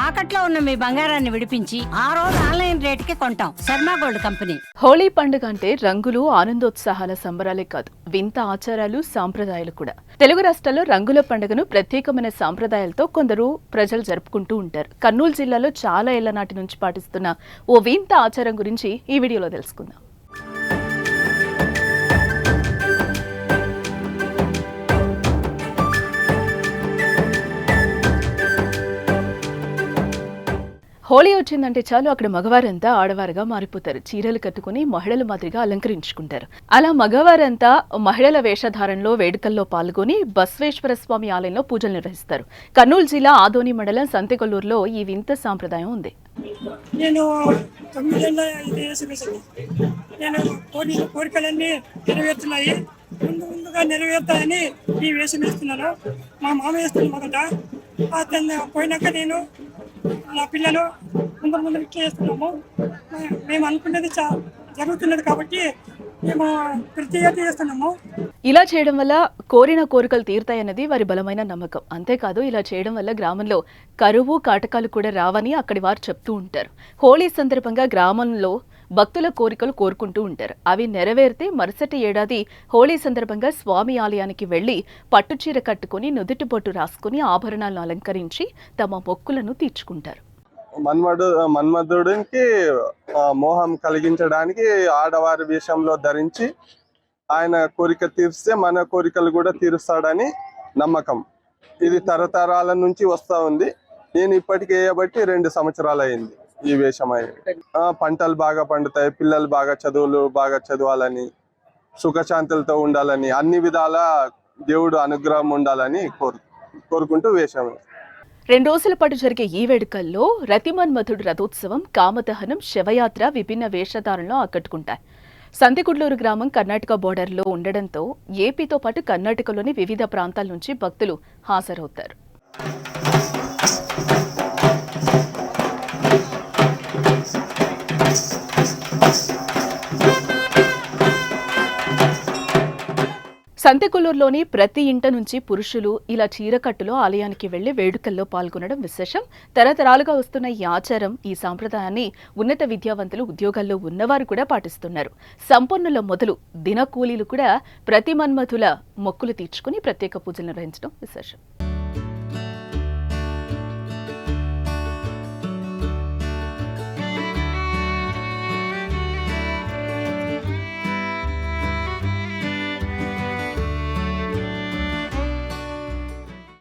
తాకట్లో ఉన్న మీ బంగారాన్ని విడిపించి ఆ రోజు ఆన్లైన్ రేటుకి కొంటాం. Sharma gold company. హోళీ పండుగ అంటే రంగులు, ఆనందోత్సాహాల సంబరాలే కాదు, వింత ఆచారాలు, సాంప్రదాయాలు కూడా. తెలుగు రాష్ట్రాల్లో రంగుల పండుగను ప్రత్యేకమైన సాంప్రదాయాలతో కొందరు ప్రజలు జరుపుకుంటూ ఉంటారు. కర్నూలు జిల్లాలో చాలా ఏళ్ల నాటి నుంచి పాటిస్తున్న ఓ వింత ఆచారం గురించి ఈ వీడియోలో తెలుసుకుందాం. హోళీ వచ్చిందంటే చాలు అక్కడ మగవారంతా ఆడవారుగా మారిపోతారు. చీరలు కట్టుకుని మహిళల మాదిరిగా అలంకరించుకుంటారు. అలా మగవారంతా మహిళల వేషధారణలో వేడుకల్లో పాల్గొని బసవేశ్వర స్వామి ఆలయంలో పూజలు నిర్వహిస్తారు. కర్నూలు జిల్లా ఆదోని మండలం సంతెకొల్లూరులో ఈ వింత సాంప్రదాయం ఉంది. నేను 9 నేను కోరికలన్నీ నెరవేరుతున్నాయి, ముందుగా నెరవేరుతాయని ఈ వేషం వేస్తున్నాను. మా మామ వేస్తున్నాను మొదట. అతను పోయినాక నేను నా పిల్లలు ముందు ఇట్లా చేస్తున్నాము. మేము అనుకున్నది జరుగుతున్నది కాబట్టి మేము ప్రతి ఏటా చేస్తున్నాము. ఇలా చేయడం వల్ల కోరిన కోరికలు తీరుతాయన్నది వారి బలమైన నమ్మకం. అంతేకాదు, ఇలా చేయడం వల్ల గ్రామంలో కరువు కాటకాలు కూడా రావని అక్కడి వారు చెప్తూ ఉంటారు. హోళీ సందర్భంగా గ్రామంలో భక్తుల కోరికలు కోరుకుంటూ ఉంటారు. అవి నెరవేరితే మరుసటి ఏడాది హోళీ సందర్భంగా స్వామి ఆలయానికి వెళ్లి పట్టుచీర కట్టుకుని నుదుటి బొట్టు రాసుకుని ఆభరణాలను అలంకరించి తమ మొక్కులను తీర్చుకుంటారు. మన్మధుడికి మోహం కలిగించడానికి ఆడవారి వేషంలో ధరించి ఆయన కోరిక తీర్స్తే మన కోరికలు కూడా తీరుస్తాడని నమ్మకం. ఇది తరతరాల నుంచి వస్తూ ఉంది. నేను ఇప్పటికి వేయబట్టి 2 సంవత్సరాలు అయింది ఈ వేషం అయ్యి. పంటలు బాగా పండుతాయి, పిల్లలు చదువులు బాగా చదవాలని, సుఖశాంతులతో ఉండాలని, అన్ని విధాల దేవుడు అనుగ్రహం ఉండాలని కోరుకుంటూ వేషం. 2 రోజుల పాటు జరిగే ఈ వేడుకల్లో రతిమన్మధుడు రథోత్సవం, కామదహనం, శవయాత్ర విభిన్న వేషధారణలో ఆకట్టుకుంటాయి. సంతెకొల్లూరు గ్రామం కర్ణాటక బోర్డర్లో ఉండడంతో ఏపీతో పాటు కర్ణాటకలోని వివిధ ప్రాంతాల నుంచి భక్తులు హాజరవుతారు. సంతెకొల్లూరులోని ప్రతి ఇంట నుంచి పురుషులు ఇలా చీరకట్టులో ఆలయానికి వెళ్లి వేడుకల్లో పాల్గొనడం విశేషం. తరతరాలుగా వస్తున్న ఈ ఆచారం, ఈ సాంప్రదాయాన్ని ఉన్నత విద్యావంతులు, ఉద్యోగాల్లో ఉన్నవారు కూడా పాటిస్తున్నారు. సంపన్నుల మొదలు దినకూలీలు కూడా ప్రతి మన్మధుల మొక్కులు తీర్చుకుని ప్రత్యేక పూజలు నిర్వహించడం విశేషం.